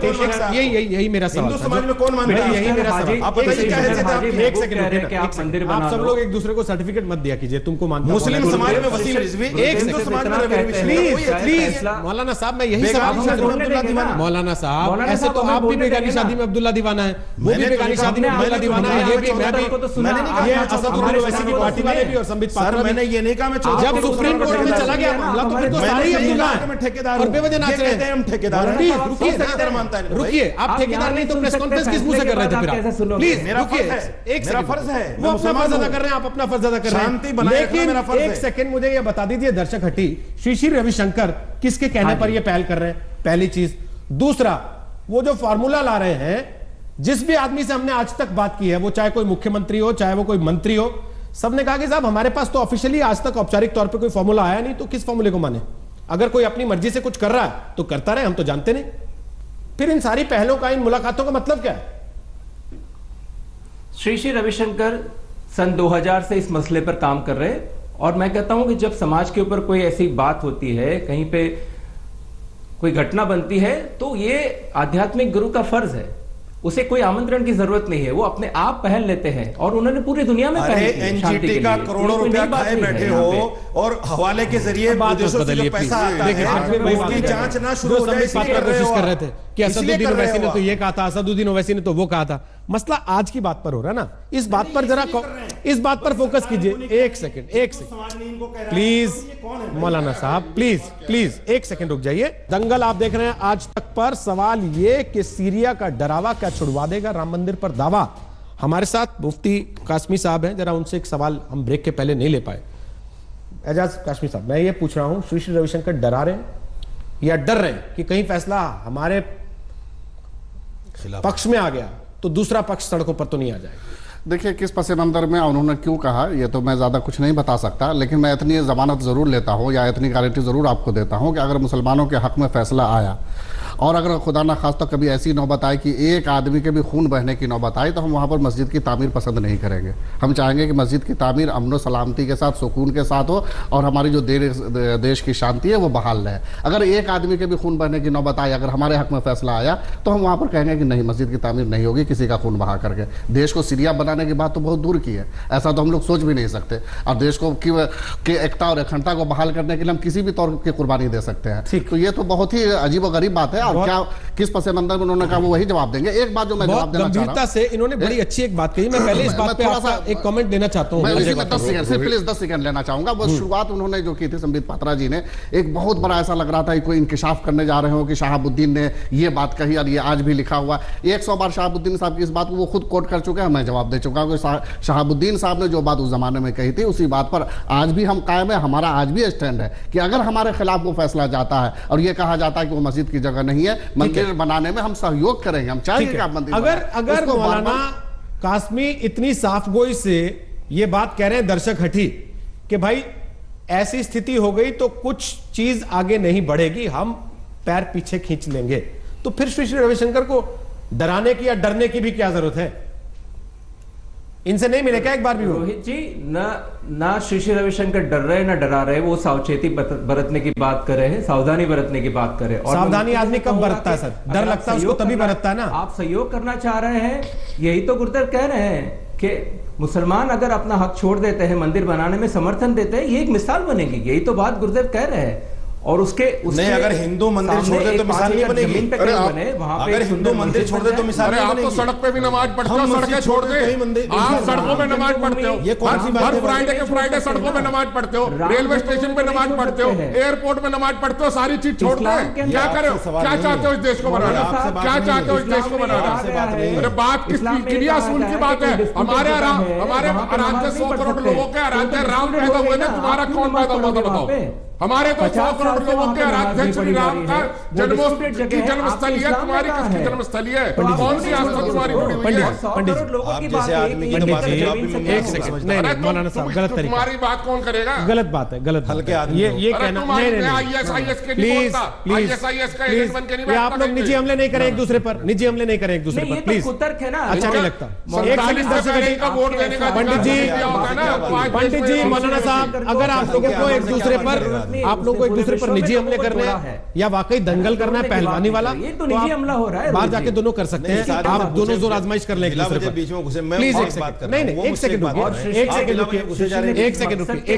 यही मेरा सवाल। हिंदू समाज में कौन मानता है? यही मेरा सवाल। आप बताइए क्या हैसियत है आपकी? एक सेकंड, आप सब लोग एक दूसरे को सर्टिफिकेट मत दिया कीजिए। तुमको मानता मुस्लिम समाज में वसीम रिजवी, हिंदू समाज में प्लीज मौलाना साहब, मैं यही सवाल। मौलाना साहब, ऐसे तो आप भी बेगानी शादी में अब्दुल्ला दीवाना है, वो भी बेगानी शादी में अब्दुल्ला दीवाना है, ये भी, मैं भी। ये असदुद्दीन ओवैसी की पार्टी वाले भी और संबित पात्रा। मैंने ये नहीं कहा मैं जब सुप्रीम कोर्ट में चला गया मामला तो फिर तो सारे ही अब्दुल्ला हैं ठेकेदार और बेवजह नाच रहे हैं। हम ठेकेदार हैं। रुकिए, आप ठेकेदार नहीं तो प्रेस कॉन्फ्रेंस किस मुंह से कर रहे थे? फिर आप प्लीज रुकिए, एक मेरा फर्ज है, वो अपना फर्ज अदा कर रहे हैं, आप अपना फर्ज अदा कर रहे हैं। शांति बनाए रखना मेरा फर्ज है। एक सेकंड मुझे ये बता दीजिए दर्शक हटी, श्री श्री रविशंकर किसके कहने पर ये पहल कर रहे हैं? पहली चीज। दूसरा, वो जो फॉर्मूला ला रहे हैं, जिस भी आदमी से हमने आज तक बात की है, वो चाहे कोई मुख्यमंत्री हो चाहे वो कोई मंत्री हो, सबने कहा कि साहब हमारे पास तो ऑफिशियली आज तक औपचारिक तौर पे कोई फॉर्मूला आया नहीं, तो किस फॉर्मूले को माने? अगर कोई अपनी मर्जी से कुछ कर रहा है तो करता रहे, हम तो जानते नहीं। फिर इन सारी पहलों का, इन मुलाकातों का मतलब क्या है? श्री रविशंकर सन 2000 से इस मसले पर काम कर रहे हैं, और मैं कहता हूं कि जब समाज के ऊपर कोई ऐसी बात होती है, कहीं पे कोई घटना बनती है, तो ये आध्यात्मिक गुरु का फर्ज है, उसे कोई आमंत्रण की जरूरत नहीं है, वो अपने आप पहल लेते हैं और उन्होंने पूरी दुनिया में पहल की है शांति के लिए। का करोड़ों रुपया खाए बैठे हो और हवाले के जरिए विदेशों से जो पैसा आता है उसकी जांच ना शुरू हो जाए, इसलिए कोशिश कर रहे थे कि असदुद्दीन ओवैसी ने तो ये कहा था, असदुद्दीन ओवैसी ने तो वो कहा था। मसला आज की बात पर हो रहा है ना, इस बात पर जरा, इस बात पर फोकस कीजिए। एक सेकंड प्लीज मौलाना साहब, प्लीज एक सेकंड रुक जाइए। दंगल आप देख रहे हैं आज तक पर। सवाल ये कि सीरिया का डरावा क्या छुड़वा देगा राम मंदिर पर दावा? हमारे साथ मुफ्ती कासमी साहब हैं, जरा उनसे एक सवाल हम ब्रेक के पहले नहीं ले पाए। एजाज कासमी साहब, मैं ये पूछ रहा हूं, श्री श्री रविशंकर डरा रहे हैं या डर रहे हैं कि कहीं फैसला हमारे पक्ष में आ गया तो दूसरा पक्ष सड़कों पर तो नहीं आ जाएगा? देखिए, किस पस मंजर में उन्होंने क्यों कहा ये तो मैं ज़्यादा कुछ नहीं बता सकता, लेकिन मैं इतनी जमानत ज़रूर लेता हूँ या इतनी गारंटी ज़रूर आपको देता हूँ कि अगर मुसलमानों के हक़ में फ़ैसला आया और अगर खुदा ना खास्ता कभी ऐसी नौबत आई कि एक आदमी के भी खून बहने की नौबत आई, तो हम वहाँ पर मस्जिद की तामीर पसंद नहीं करेंगे। हम चाहेंगे कि मस्जिद की तामीर अमन सलामती के साथ, सुकून के साथ हो और हमारी जो देश की शांति है वो बहाल रहे। अगर एक आदमी के भी खून बहने की नौबत आई, अगर हमारे हक़ में फ़ैसला आया, तो हम वहाँ पर कहेंगे कि नहीं, मस्जिद की तामीर नहीं होगी किसी का खून बहा करके। देश को सीरिया बनाने की बात तो बहुत दूर की है, ऐसा तो हम लोग सोच भी नहीं सकते। और देश को की एकता और अखंडता को बहाल करने के लिए हम किसी भी तौर की कुर्बानी दे सकते हैं। तो ये तो बहुत ही अजीब और गरीब बात है। क्या किस पस मंजर में उन्होंने कहा वो वही जवाब देंगे। एक बात जो मैं बहुत जवाब देना चाह रहा गंभीरता से इन्होंने बड़ी अच्छी एक बात कही। मैं पहले इस बात पे थोड़ा आपका सा एक कमेंट देना चाहता हूं। मैं अजय इसी में बाबू। 10 सेकंड सिर्फ प्लीज 10 सेकंड लेना चाहूंगा। वो शुरुआत उन्होंने जो की थी संबित पात्रा जी ने, एक बहुत बड़ा ऐसा लग रहा था कि कोई इंकिशाफ करने जा रहे हो कि शहाबुद्दीन ने ये बात कही और ये आज भी लिखा हुआ। 100 बार शहाबुद्दीन साहब की इस बात को वो खुद कोट कर चुके हैं, मैं जवाब दे चुका हूं कि शहाबुद्दीन साहब ने जो बात उस जमाने में कही थी उसी बात पर आज भी हम कायम है। हमारा आज भी स्टैंड है कि अगर हमारे खिलाफ वो फैसला जाता है और ये कहा जाता है कि वो मस्जिद की जगह नहीं है, मंदिर बनाने में हम सहयोग करेंगे, हम चाहेंगे कि आप मंदिर अगर मौलाना कासमी इतनी साफगोई से ये बात कह रहे हैं दर्शक हटी कि भाई ऐसी स्थिति हो गई तो कुछ चीज आगे नहीं बढ़ेगी, हम पैर पीछे खींच लेंगे, तो फिर श्री श्री रविशंकर को डराने की या डरने की भी क्या जरूरत है? इनसे नहीं मिले क्या एक बार भी वो? रोहित जी, ना श्री श्री रविशंकर डर रहे ना डरा रहे, वो सावचेती बरतने की बात कर रहे हैं, सावधानी बरतने की बात कर रहे हैं। और सावधानी आदमी कब बरतता है सर? डर लगता है उसको तभी बरतता है ना। आप सहयोग करना चाह रहे हैं, यही तो गुरुदेव कह रहे हैं कि मुसलमान अगर अपना हक छोड़ देते हैं, मंदिर बनाने में समर्थन देते हैं, ये एक मिसाल बनेगी। यही तो बात गुरुदेव कह रहे हैं। और उसके नहीं, अगर हिंदू मंदिर छोड़ दे तो मिसाल नहीं बनेगी। अगर हिंदू मंदिर छोड़ दे तो मिसाल नहीं बनेगी। आप तो सड़क पे भी नमाज पढ़ते हो, सड़कें छोड़ दे, आप सड़कों में नमाज पढ़ते हो, ये कौन सी बात हर है? फ्राइडे के फ्राइडे सड़कों में नमाज पढ़ते हो, रेलवे स्टेशन पे नमाज पढ़ते हो, एयरपोर्ट में नमाज पढ़ते हो, सारी चीज छोड़ते हैं। क्या करे हो? क्या चाहते हो इस देश को बनाना? क्या चाहते हो इस देश को बनाना? अरे बात किस चिड़िया सूल की बात है? हमारे आराध्य 100 करोड़ लोगों के आराध्य राम पैदा हुए थे, तुम्हारा कौन पैदा हुआ था बताओ? हमारे तो 100 करोड़ लोगों के आराध्य श्री राम का जन्मस्थली है, तुम्हारी किसकी जन्मस्थली है? कौन सी आस्था तुम्हारी जुड़ी हुई है? पंडित एक सेकंड, नहीं मौलाना साहब गलत तरीका, तुम्हारी बात कौन करेगा? गलत बात है, गलत हल्के बात है। ये कहना प्लीज प्लीज आप लोग निजी हमले नहीं करें एक दूसरे पर, निजी हमले नहीं करें एक दूसरे पर प्लीज। अच्छा नहीं लगता। एक सेकंड पंडित जी, मौलाना साहब, अगर आप लोगों को एक दूसरे पर निजी हमले करने हैं या वाकई दंगल करना है पहलवानी वाला, ये तो निजी हमला हो रहा है। बाहर जाके दोनों कर सकते हैं। आप दोनों जोर आजमाइश कर लेंगे बीच में घुसे, मैं प्लीज। एक एक बात सेकंड, कर नहीं रहा हूं, नहीं एक सेकंड रुकिए, एक सेकंड रुकिए, एक सेकंड रुकिए,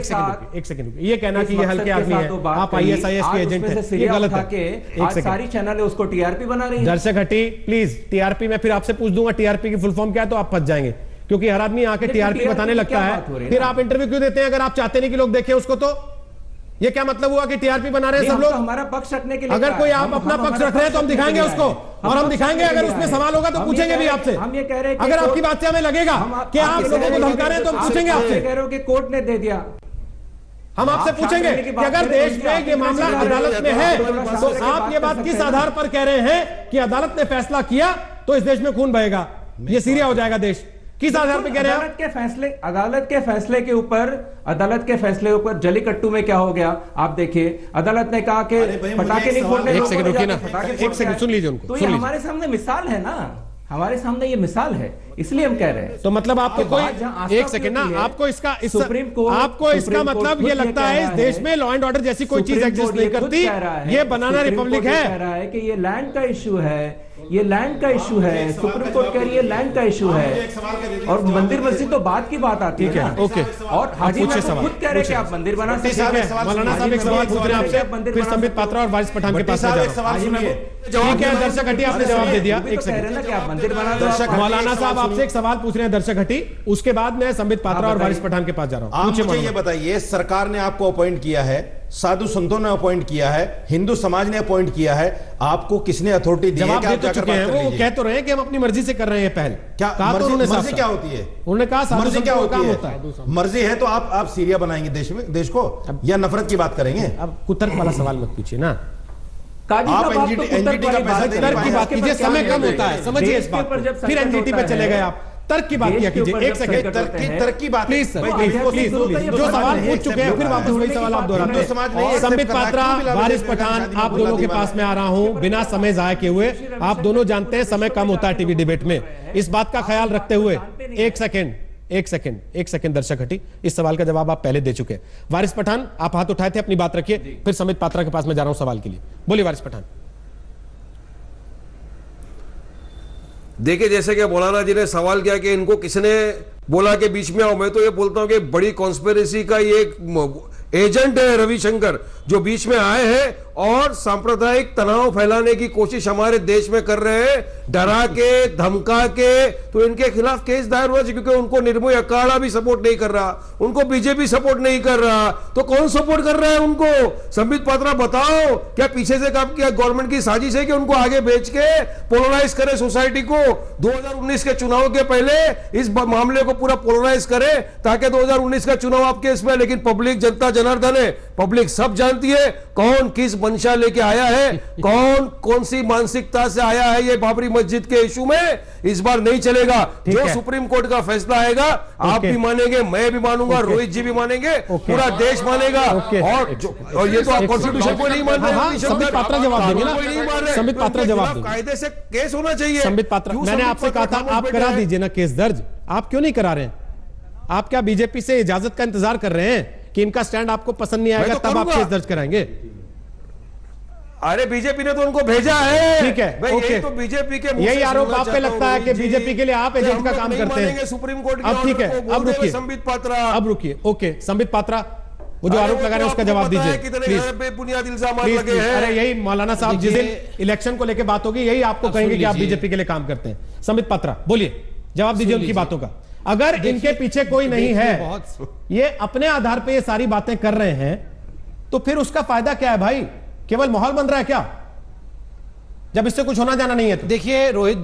एक सेकंड रुकिए। ये कहना कि ये हल्के आदमी है, आप ISIS के एजेंट हैं, ये गलत है। एक सेकंड, सारी चैनल उसको टीआरपी बना रही है। दर्शक हटी प्लीज। टीआरपी में फिर आपसे पूछ दूंगा टीआरपी की फुल फॉर्म क्या है, तो आप फंस जाएंगे, क्योंकि हर आदमी आके टीआरपी बताने लगता है। फिर आप इंटरव्यू क्यों देते हैं अगर आप चाहते नहीं कि लोग देखें उसको? तो ये क्या मतलब हुआ कि टीआरपी बना रहे हैं सब लोग? हमारा पक्ष रखने के लिए अगर कोई आप अपना पक्ष रख रहे हैं तो हम दिखाएंगे उसको, और हम दिखाएंगे। अगर उसमें सवाल होगा तो पूछेंगे भी आपसे। हम ये कह रहे हैं अगर आपकी बात से हमें लगेगा कि आप लोगों को धमका रहे हैं तो हम पूछेंगे आपसे। कह रहे हो कि कोर्ट ने दे दिया, हम आपसे पूछेंगे कि अगर देश में ये मामला अदालत में है तो आप ये बात किस आधार पर कह रहे हैं कि अदालत ने फैसला किया तो इस देश में खून बहेगा, ये सीरिया हो जाएगा देश? किस आधार पर कह रहे हैं? अदालत के फैसले ऊपर जलीकट्टू में क्या हो गया आप देखिए। अदालत ने कहा कि पटाखे नहीं फोड़ने। एक सेकंड रुकिए ना, एक सेकंड सुन लीजिए उनको। तो ये हमारे सामने मिसाल है ना, हमारे सामने ये मिसाल है, इसलिए हम कह रहे हैं। तो मतलब आपको कोई एक सेकंड ना, आपको इसका सुप्रीम कोर्ट, आपको इसका मतलब ये लगता है इस देश में लॉ एंड ऑर्डर जैसी कोई चीज एग्जिस्ट नहीं करती, ये बनाना रिपब्लिक है। कह रहा है कि ये लैंड का इशू है, ये लैंड का इशू है। सुप्रीम कोर्ट कह रही है लैंड का इशू है, और मंदिर मस्जिद तो बात की बात आती है। ओके, और हाजी खुद कह रहे हैं कि आप मंदिर बना सकते हैं। मौलाना साहब एक सवाल पूछ रहे हैं आपसे, फिर संबित पात्रा और वारिस पठान के पास जा रहा हूं। ठीक है दर्शक हटी, आपने जवाब दे दिया। एक सेकंड, आप मंदिर बना दर्शक मौलाना साहब आपसे एक सवाल पूछ रहे हैं दर्शक हटी, उसके बाद मैं संबित पात्रा और वारिस पठान के पास जा रहा हूं। आप मुझे ये बताइए, सरकार ने आपको अपॉइंट किया है, साधु संतों ने अपॉइंट किया है, हिंदू समाज ने अपॉइंट किया है, आपको किसने अथॉरिटी दी है? जवाब दे तो चुके हैं वो कह तो रहे हैं कि हम अपनी मर्जी से कर रहे हैं पहल। क्या मर्जी क्या होती है? उन्होंने कहा मर्जी क्या होता है? मर्जी है तो आप सीरिया बनाएंगे देश को, या नफरत की बात करेंगे? अब कुतर्क वाला सवाल मत पूछिए ना, आप एनजीटी का पैसा तर्क की बात कीजिए, समय कम होता है, समझिए इस बात को। फिर एनजीटी पे चले गए आप, तर्क की बात किया कीजिए। एक सेकंड, तर्क की बात प्लीज सर, प्लीज जो सवाल पूछ चुके हैं फिर वापस वही सवाल आप दोहराते हैं। संबित पात्रा, वारिस पठान, आप दोनों के पास में आ रहा हूं बिना समय जाया किए हुए। आप दोनों जानते हैं समय कम होता है टीवी डिबेट में, इस बात का ख्याल रखते हुए एक सेकंड दर्शक हटी, इस सवाल का जवाब आप पहले दे चुके हैं। वारिस पठान आप हाथ उठाए थे, अपनी बात रखिए, फिर संबित पात्रा के पास में जा रहा हूं सवाल के लिए। बोलिए वारिस पठान। देखिए, जैसे कि मौलाना जी ने सवाल किया कि इनको किसने बोला कि बीच में आओ, मैं तो ये बोलता हूं कि बड़ी कॉन्स्पिरेसी का ये एक एजेंट है रविशंकर, जो बीच में आए हैं और सांप्रदायिक तनाव फैलाने की कोशिश हमारे देश में कर रहे हैं, डरा के धमका के। तो इनके खिलाफ केस दायर होना चाहिए, क्योंकि उनको निर्मोही अखाड़ा भी सपोर्ट नहीं कर रहा, उनको बीजेपी सपोर्ट नहीं कर रहा, तो कौन सपोर्ट कर रहा है उनको? संबित पात्रा बताओ, क्या पीछे से काम किया गवर्नमेंट की साजिश है कि उनको आगे बेच के पोलराइज करे सोसाइटी को? 2019 के चुनाव के पहले इस मामले को पूरा पोलराइज करे ताकि 2019 का चुनाव आपके इसमें। लेकिन पब्लिक, जनता जनार्दन है, पब्लिक सब जानती है कौन किस मंशा लेके आया है, कौन सी मानसिकता से आया है ये बाबरी मस्जिद के इशू में। इस बार नहीं चलेगा। जो सुप्रीम कोर्ट का फैसला आएगा आप भी मानेंगे, मैं भी मानूंगा, रोहित जी भी मानेंगे, पूरा देश मानेगा। और ये तो आप कॉन्स्टिट्यूशन को नहीं मान रहे। संबित पात्रा जवाब देंगे ना, संबित पात्रा जवाब देंगे। कायदे से केस होना चाहिए। संबित पात्रा, मैंने आपसे कहा था आप करा दीजिए ना केस दर्ज, आप क्यों नहीं करा रहे हैं? आप क्या बीजेपी से इजाजत का इंतजार कर रहे हैं कि इनका स्टैंड आपको पसंद नहीं आएगा तब आप केस दर्ज कराएंगे? अरे बीजेपी ने तो उनको भेजा है। ठीक है, भाई ओके। यही तो बीजेपी के यही आरोप आप पे लगता है कि बीजेपी के लिए आप एजेंट का काम करते हैं। सुप्रीम कोर्ट अब ठीक है, अब रुकिए, संबित पात्रा, अब रुकिए। ओके संबित पात्रा, वो जो आरोप लगा रहे हैं उसका जवाब दीजिए कितने बेबुनियाद इल्जाम लगे प्लीज। हैं। अरे यही मौलाना साहब जिस दिन इलेक्शन को लेकर बात होगी यही आपको कहेंगे कि आप बीजेपी के लिए काम करते हैं। संबित पात्रा बोलिए, जवाब दीजिए उनकी बातों का। अगर इनके पीछे कोई नहीं है, ये अपने आधार पे ये सारी बातें कर रहे हैं, तो फिर उसका फायदा क्या है भाई? केवल माहौल बन रहा है क्या, जब इससे कुछ होना जाना नहीं है? तो देखिए रोहित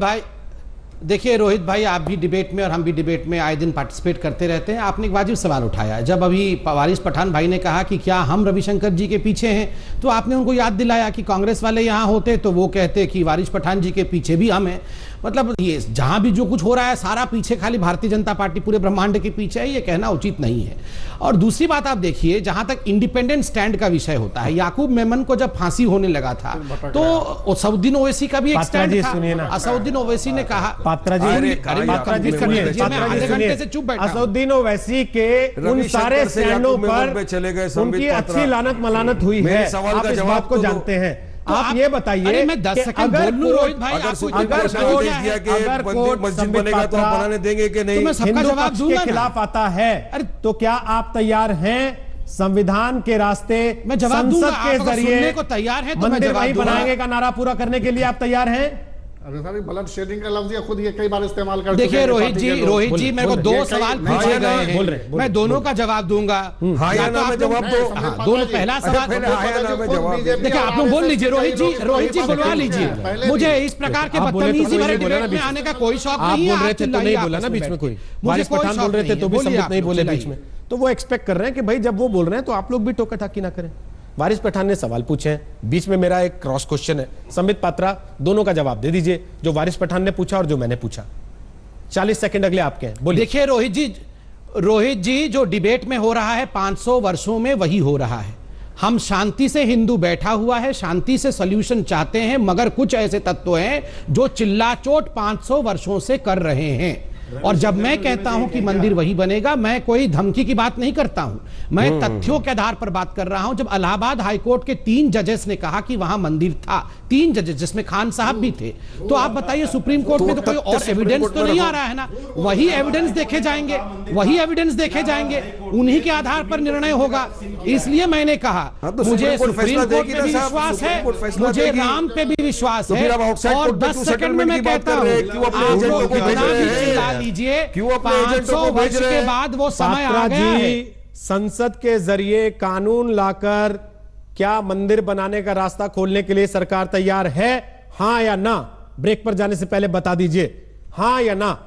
भाई, आप भी डिबेट में और हम भी डिबेट में आए दिन पार्टिसिपेट करते रहते हैं। आपने एक वाजिब सवाल उठाया है। जब अभी वारिस पठान भाई ने कहा कि क्या हम रविशंकर जी के पीछे हैं, तो आपने उनको याद दिलाया कि कांग्रेस वाले यहां होते तो वो कहते कि वारिस पठान जी के पीछे भी हम हैं। मतलब ये जहां भी जो कुछ हो रहा है सारा पीछे खाली भारतीय जनता पार्टी पूरे ब्रह्मांड के पीछे है, ये कहना उचित नहीं है। और दूसरी बात आप देखिए, जहां तक इंडिपेंडेंट स्टैंड का विषय होता है, याकूब मेमन को जब फांसी होने लगा था तो असउद्दीन ओवैसी का भी एक स्टैंड था। असउद्दीन ओवैसी ने कहा, असउद्दीन ओवैसी के उन सारे स्टैंडों पर चले गए, उनकी अच्छी लानत मलानत हुई है। आप इस बात को जानते हैं। तो आप ये बताइए, मैं 10 सेकंड बोल लूं रोहित भाई, अगर कोर्ट मस्जिद बनेगा तो आप बनाने देंगे कि नहीं? तो मैं सबका जवाब दूंगा के खिलाफ आता है, तो क्या आप तैयार हैं संविधान के रास्ते, मैं जवाब दूंगा, संसद के जरिए को तैयार है तो मैं मंदिर जवाब वही दूंगा। बनाएंगे का नारा पूरा करने के लिए आप तैयार हैं? अरे सर, ब्लड शेडिंग का लफ्ज ये खुद ये कई बार इस्तेमाल कर देखिए रोहित जी मेरे को दो सवाल पूछे गए हैं, मैं दोनों का जवाब दूंगा। हाँ या ना में जवाब दो। दोनों पहला सवाल देखिए, आप लोग बोल लीजिए। रोहित जी बुलवा लीजिए। मुझे इस प्रकार के बदतमीजी भरे डिबेट में आने का कोई शौक आप नहीं है। बोल रहे थे तो नहीं बोला ना बीच में कोई, वारिस पठान बोल रहे थे तो भी संबित नहीं बोले बीच में, तो वो एक्सपेक्ट कर रहे हैं कि भाई जब वो बोल रहे हैं तो आप लोग भी टोका टाकी ना करें। वारिस पठान ने सवाल पूछे हैं, बीच में मेरा एक क्रॉस क्वेश्चन है। संबित पात्रा दोनों का जवाब दे दीजिए, जो वारिस पठान ने पूछा और जो मैंने पूछा। 40 सेकंड अगले आपके हैं, बोलिए। देखिए रोहित जी जो डिबेट में हो रहा है 500 वर्षों में वही हो रहा है। हम शांति से, हिंदू बैठा हुआ है, शांति से सॉल्यूशन चाहते हैं, मगर कुछ ऐसे तत्व हैं जो चिल्लाचोट 500 वर्षों से कर रहे हैं। और जब मैं कहता हूं कि मंदिर वही बनेगा, मैं कोई धमकी की बात नहीं करता हूं, मैं तथ्यों के आधार पर बात कर रहा हूं। जब इलाहाबाद हाईकोर्ट के 3 जजेस ने कहा कि वहां मंदिर था, 3 जजेस जिसमें खान साहब भी थे, तो आप बताइए सुप्रीम कोर्ट में तो कोई और एविडेंस तो नहीं आ रहा है ना? वही एविडेंस देखे जाएंगे, उन्हीं के आधार पर निर्णय होगा। इसलिए मैंने कहा मुझे सुप्रीम कोर्ट पे भी विश्वास है, मुझे राम पे भी विश्वास है। और 10 सेकंड में मैं कहता हूं, आप लोग कितना भी चिल्ला लीजिए, 500 वर्ष के बाद वो समय आ गया है। संसद के जरिए कानून लाकर क्या मंदिर बनाने का रास्ता खोलने के लिए सरकार तैयार है, हां या ना? ब्रेक पर जाने से पहले बता दीजिए, हां या ना?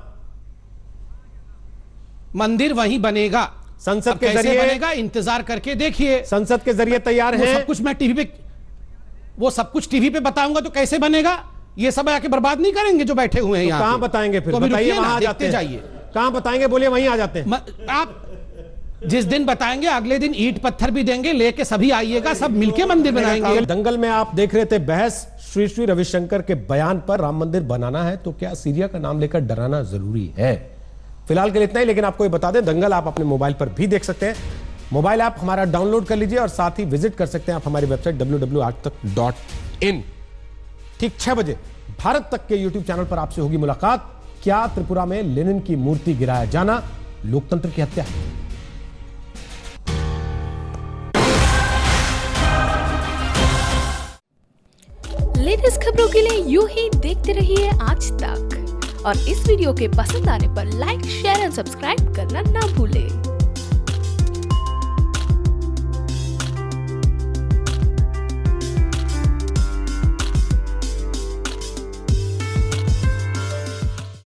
मंदिर वहीं बनेगा, संसद के जरिए बनेगा, इंतजार करके देखिए। संसद के जरिए तैयार है। सब कुछ मैं टीवी पे बताऊंगा तो कैसे बनेगा? ये सब आके बर्बाद नहीं करेंगे जो बैठे हुए हैं यहाँ। कहां बताएंगे फिर? बताइए, वहां आ जाते जाइए। कहां बताएंगे, बोलिए, वहीं आ जाते हैं। आप जिस दिन बताएंगे अगले दिन ईंट पत्थर भी देंगे, लेके सभी आइएगा, सब मिलके मंदिर बनाएंगे। दंगल में आप देख रहे थे बहस श्री रविशंकर के बयान पर, राम मंदिर बनाना है तो क्या सीरिया का नाम लेकर डराना जरूरी है? फिलहाल के लिए इतना ही, लेकिन आपको ये बता दें, दंगल आप अपने मोबाइल पर भी देख सकते हैं। मोबाइल ऐप हमारा डाउनलोड कर लीजिए और साथ ही विजिट कर सकते हैं आप हमारी वेबसाइट www.aajtak.in। ठीक 6 बजे भारत तक के YouTube चैनल पर आपसे होगी मुलाकात। क्या त्रिपुरा में लेनिन की मूर्ति गिराया जाना लोकतंत्र की हत्या है? लेटेस्ट खबरों के लिए यूं ही देखते रहिए आज तक और इस वीडियो के पसंद आने पर लाइक, शेयर एंड सब्सक्राइब करना ना भूलें।